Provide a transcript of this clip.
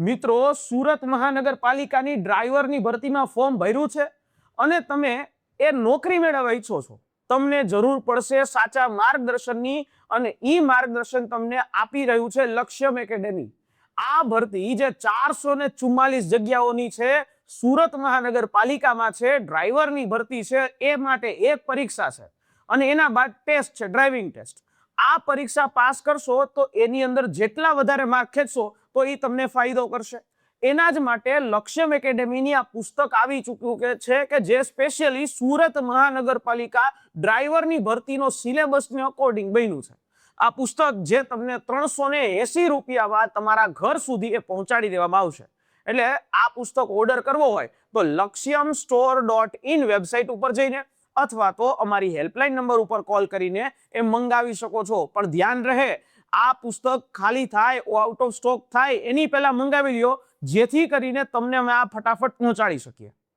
મિત્રો, સુરત મહાનગરપાલિકાની ડ્રાઈવરની ભરતીમાં ફોર્મ ભર્યું છે અને તમે એ નોકરી મેળવવા ઈચ્છો છો. તમને જરૂર પડશે સાચા માર્ગદર્શનની અને ઈ માર્ગદર્શન તમને આપી રહ્યું છે લક્ષ્યમ એકેડેમી. આ ભરતી જે 444 જગ્યાઓની છે, સુરત મહાનગરપાલિકામાં છે, ડ્રાઈવરની ભરતી છે. એ માટે એક પરીક્ષા છે અને એના બાદ ટેસ્ટ છે, ડ્રાઇવિંગ ટેસ્ટ. આ પરીક્ષા પાસ કરશો તો એની અંદર જેટલા વધારે માર્ક ખેંચશો તો એ તમને ફાયદો કરશે. એના જ માટે લક્ષ્યમ એકેડેમીની આ પુસ્તક આવી ચૂક્યું છે કે જે સ્પેશિયલી સુરત મહાનગરપાલિકા ડ્રાઈવરની ભરતીનો સિલેબસને અકોર્ડિંગ બન્યું છે. આ પુસ્તક જે તમને 380 રૂપિયામાં તમારા ઘર સુધી એ પહોંચાડી દેવામાં આવશે. એટલે આ પુસ્તક ઓર્ડર કરવો હોય તો lakshyamstore.in વેબસાઇટ ઉપર જઈને અથવા તો અમારી હેલ્પલાઇન નંબર ઉપર કોલ કરીને એ મંગાવી શકો છો. પણ ધ્યાન રહે, આ પુસ્તક ખાલી થાય, આઉટ ઓફ સ્ટોક થાય એની પહેલા મંગાવી લ્યો, જેથી કરીને તમને અમે આ ફટાફટ પહોંચાડી શકીએ.